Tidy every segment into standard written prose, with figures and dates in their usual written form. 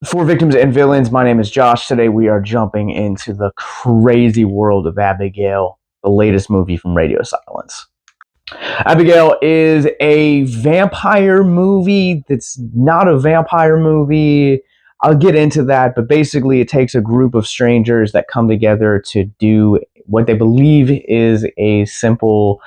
For Victims and Villains, my name is Josh. Today we are jumping into the crazy world of Abigail, the latest movie from Radio Silence. Abigail is a vampire movie that's not a vampire movie. I'll get into that, but basically it takes a group of strangers that come together to do what they believe is a simple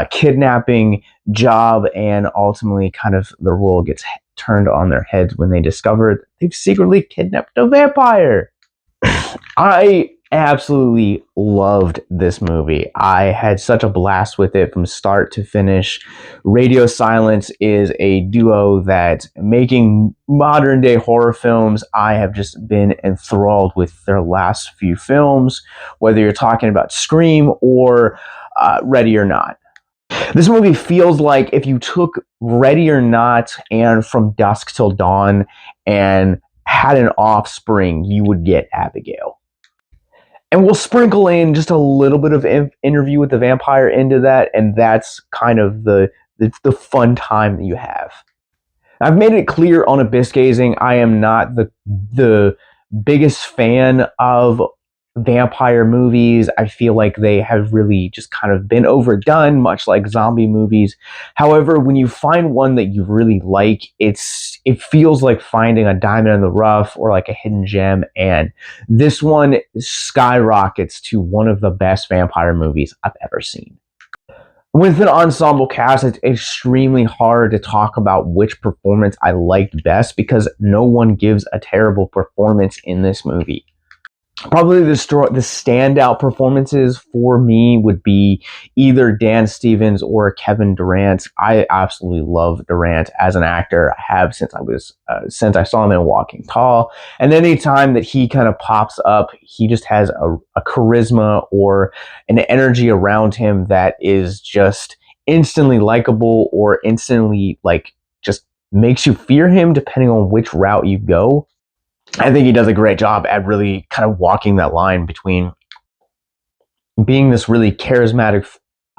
kidnapping job, and ultimately kind of the world gets turned on their heads when they discover they've secretly kidnapped a vampire. I absolutely loved this movie. I had such a blast with it from start to finish. Radio Silence is a duo that, making modern day horror films, I have just been enthralled with their last few films, whether you're talking about Scream or Ready or Not. This movie feels like if you took Ready or Not and From Dusk Till Dawn and had an offspring, you would get Abigail. And we'll sprinkle in just a little bit of Interview with the Vampire into that, and that's kind of the fun time that you have. I've made it clear on Abyss Gazing, I am not the biggest fan of vampire movies. I feel like they have really just kind of been overdone, much like zombie movies. However, when you find one that you really like, it feels like finding a diamond in the rough or like a hidden gem, and this one skyrockets to one of the best vampire movies I've ever seen. With an ensemble cast, it's extremely hard to talk about which performance I liked best because no one gives a terrible performance in this movie. Probably the standout performances for me would be either Dan Stevens or Kevin Durant. I absolutely love Durant as an actor. I have since I saw him in Walking Tall. And any time that he kind of pops up, he just has a charisma or an energy around him that is just instantly likable, or instantly just makes you fear him depending on which route you go. I think he does a great job at really kind of walking that line between being this really charismatic,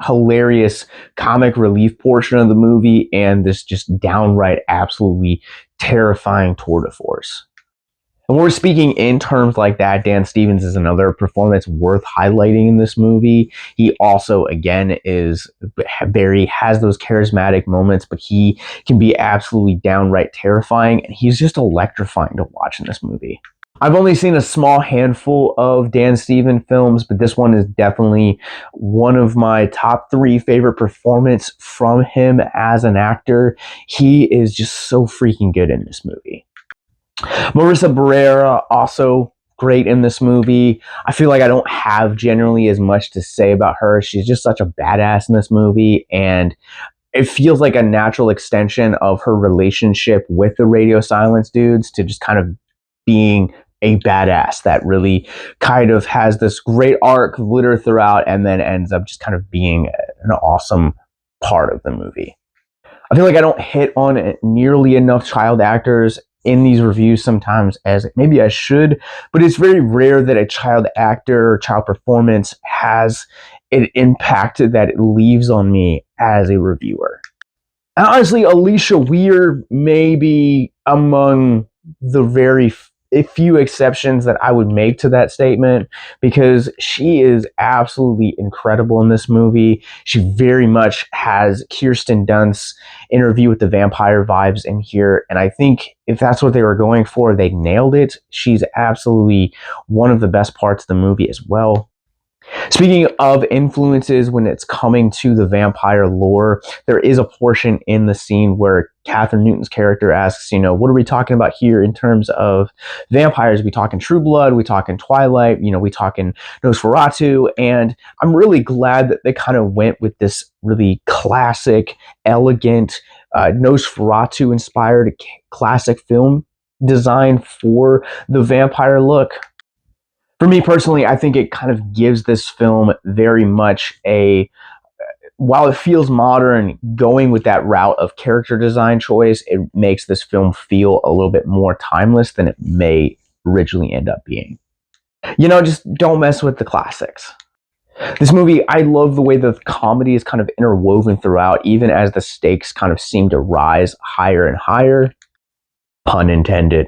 hilarious comic relief portion of the movie and this just downright absolutely terrifying tour de force. And we're speaking in terms like that, Dan Stevens is another performance worth highlighting in this movie. He also, again, has those charismatic moments, but he can be absolutely downright terrifying, and he's just electrifying to watch in this movie. I've only seen a small handful of Dan Stevens films, but this one is definitely one of my top 3 favorite performances from him as an actor. He is just so freaking good in this movie. Melissa Barerra, also great in this movie. I feel like I don't have generally as much to say about her. She's just such a badass in this movie, and it feels like a natural extension of her relationship with the Radio Silence dudes to just kind of being a badass that really kind of has this great arc littered throughout and then ends up just kind of being an awesome part of the movie. I feel like I don't hit on nearly enough child actors in these reviews sometimes as maybe I should, but it's very rare that a child actor or child performance has an impact that it leaves on me as a reviewer. And honestly, Alisha Weir may be among the very few exceptions that I would make to that statement, because she is absolutely incredible in this movie. She very much has Kirsten Dunst's Interview with the Vampire vibes in here, and I think if that's what they were going for, they nailed it. She's absolutely one of the best parts of the movie as well. Speaking of influences when it's coming to the vampire lore, there is a portion in the scene where Kathryn Newton's character asks, what are we talking about here in terms of vampires? We talking True Blood? We talking Twilight? We talking Nosferatu? And I'm really glad that they kind of went with this really classic, elegant, Nosferatu-inspired classic film design for the vampire look. For me personally, I think it kind of gives this film very much while it feels modern, going with that route of character design choice, it makes this film feel a little bit more timeless than it may originally end up being. Just don't mess with the classics. This movie, I love the way the comedy is kind of interwoven throughout, even as the stakes kind of seem to rise higher and higher. Pun intended.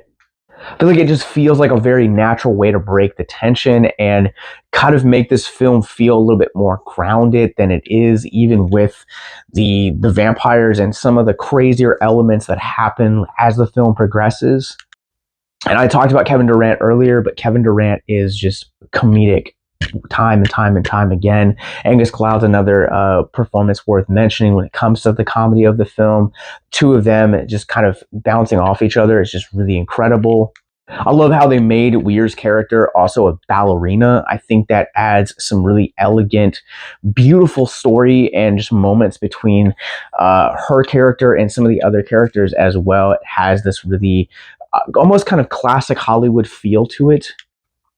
I feel like it just feels like a very natural way to break the tension and kind of make this film feel a little bit more grounded than it is, even with the vampires and some of the crazier elements that happen as the film progresses. And I talked about Kevin Durant earlier, but Kevin Durant is just comedic time and time and time again. Angus Cloud's another performance worth mentioning when it comes to the comedy of the film. Two of them just kind of bouncing off each other is just really incredible. I love how they made Weir's character also a ballerina. I think that adds some really elegant, beautiful story and just moments between her character and some of the other characters as well. It has this really almost kind of classic Hollywood feel to it.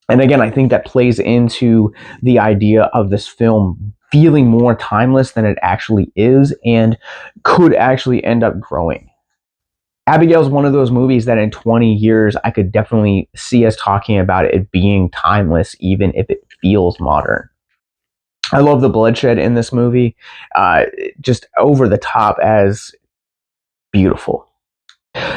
And again, I think that plays into the idea of this film feeling more timeless than it actually is and could actually end up growing. Abigail is one of those movies that in 20 years, I could definitely see us talking about it being timeless, even if it feels modern. I love the bloodshed in this movie, just over the top as beautiful.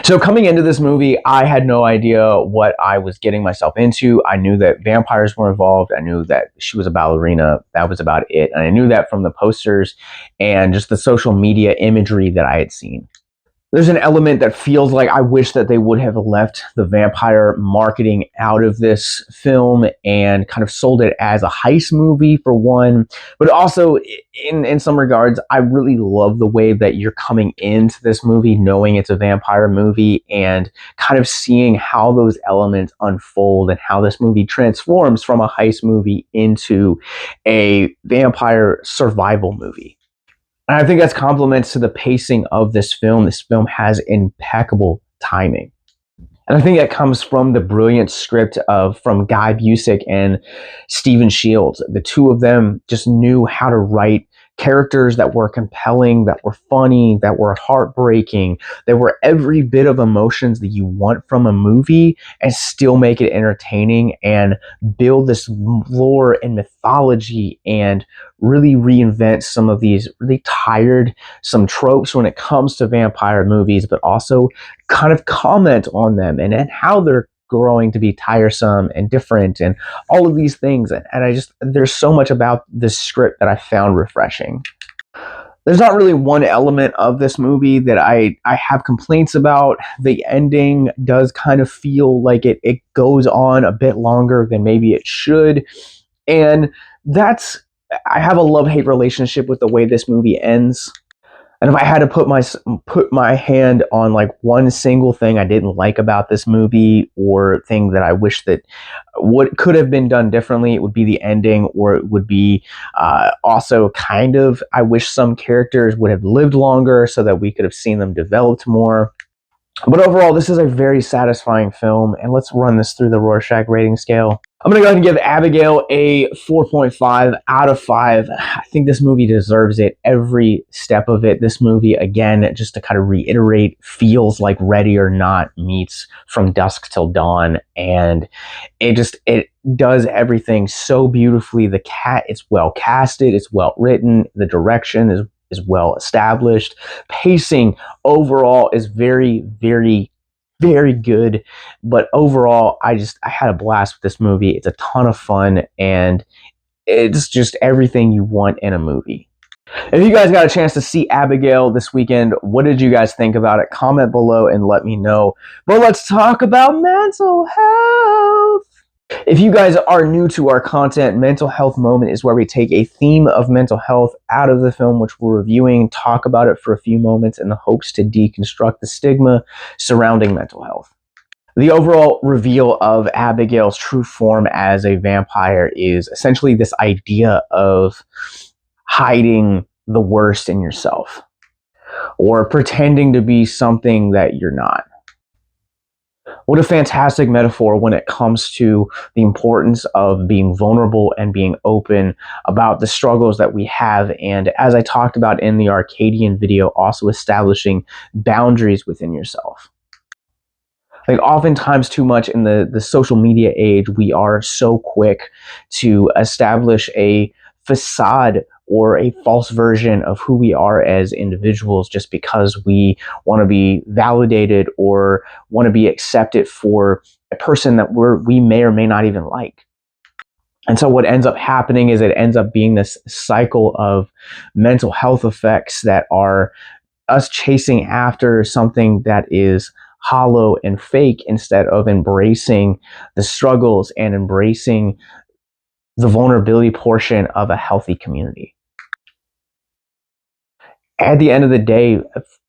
So coming into this movie, I had no idea what I was getting myself into. I knew that vampires were involved. I knew that she was a ballerina. That was about it. And I knew that from the posters and just the social media imagery that I had seen. There's an element that feels like I wish that they would have left the vampire marketing out of this film and kind of sold it as a heist movie for one. But also, in some regards, I really love the way that you're coming into this movie knowing it's a vampire movie and kind of seeing how those elements unfold and how this movie transforms from a heist movie into a vampire survival movie. And I think that's compliments to the pacing of this film. This film has impeccable timing. And I think that comes from the brilliant script from Guy Busick and Stephen Shields. The two of them just knew how to write characters that were compelling, that were funny, that were heartbreaking, that were every bit of emotions that you want from a movie and still make it entertaining and build this lore and mythology and really reinvent some of these really some tropes when it comes to vampire movies, but also kind of comment on them and how they're growing to be tiresome and different and all of these things. And there's so much about this script that I found refreshing. There's not really one element of this movie that I have complaints about. The ending does kind of feel like it goes on a bit longer than maybe it should. And I have a love-hate relationship with the way this movie ends. And if I had to put my hand on like one single thing I didn't like about this movie or thing that I wish that what could have been done differently, it would be the ending, or it would be also kind of, I wish some characters would have lived longer so that we could have seen them developed more. But overall, this is a very satisfying film, and let's run this through the Rorschach rating scale. I'm going to go ahead and give Abigail a 4.5 out of 5. I think this movie deserves it, every step of it. This movie, again, just to kind of reiterate, feels like Ready or Not meets From Dusk Till Dawn, and it does everything so beautifully. It's well casted, it's well written, the direction is well established. Pacing overall is very, very, very good. But overall, I had a blast with this movie. It's a ton of fun, and it's just everything you want in a movie. If you guys got a chance to see Abigail this weekend, what did you guys think about it? Comment below and let me know. But let's talk about mental health. If you guys are new to our content, Mental Health Moment is where we take a theme of mental health out of the film which we're reviewing, talk about it for a few moments in the hopes to deconstruct the stigma surrounding mental health. The overall reveal of Abigail's true form as a vampire is essentially this idea of hiding the worst in yourself or pretending to be something that you're not. What a fantastic metaphor when it comes to the importance of being vulnerable and being open about the struggles that we have. And as I talked about in the Arcadian video, also establishing boundaries within yourself. Like oftentimes too much in the social media age, we are so quick to establish a facade or a false version of who we are as individuals just because we want to be validated or want to be accepted for a person that we may or may not even like. And so what ends up happening is it ends up being this cycle of mental health effects that are us chasing after something that is hollow and fake instead of embracing the struggles and embracing the vulnerability portion of a healthy community. At the end of the day,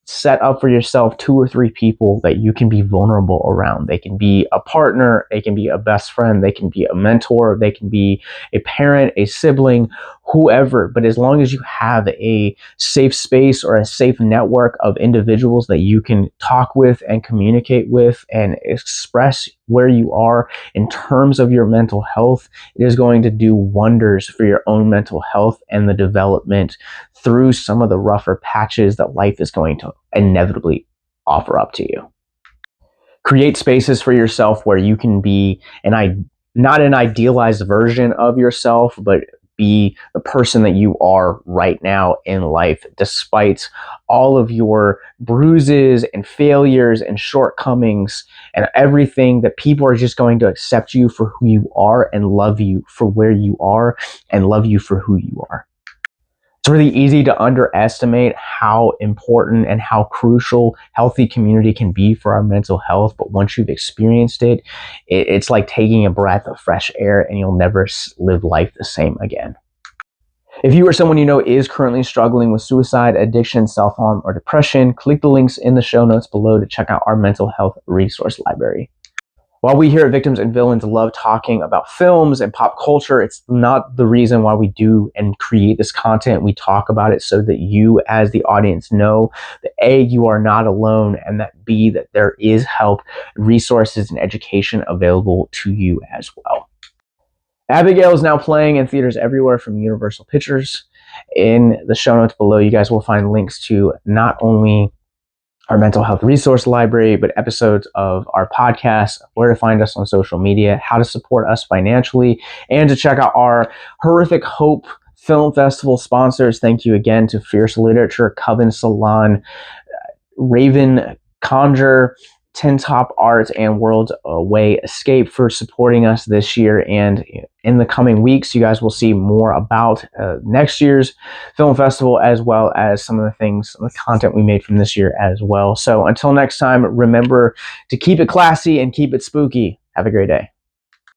set up for yourself 2 or 3 people that you can be vulnerable around. They can be a partner, they can be a best friend, they can be a mentor, they can be a parent, a sibling, whoever. But as long as you have a safe space or a safe network of individuals that you can talk with and communicate with and express where you are in terms of your mental health, it is going to do wonders for your own mental health and the development through some of the rougher patches that life is going to inevitably offer up to you. Create spaces for yourself where you can be not an idealized version of yourself, but be the person that you are right now in life, despite all of your bruises and failures and shortcomings and everything. That people are just going to accept you for who you are and love you for where you are and love you for who you are. It's really easy to underestimate how important and how crucial healthy community can be for our mental health. But once you've experienced it, it's like taking a breath of fresh air, and you'll never live life the same again. If you or someone you know is currently struggling with suicide, addiction, self-harm, or depression, click the links in the show notes below to check out our mental health resource library. While we here at Victims and Villains love talking about films and pop culture, it's not the reason why we do and create this content. We talk about it so that you as the audience know that A, you are not alone, and that B, that there is help, resources, and education available to you as well. Abigail is now playing in theaters everywhere from Universal Pictures. In the show notes below, you guys will find links to not only our mental health resource library, but episodes of our podcast, where to find us on social media, how to support us financially, and to check out our Horrific Hope Film Festival sponsors. Thank you again to Fierce Literature, Coven Salon, Raven Conjure, Tin Top Art, and World's Away Escape for supporting us this year. And in the coming weeks, you guys will see more about next year's film festival, as well as some of the content we made from this year as well. So until next time, remember to keep it classy and keep it spooky. Have a great day.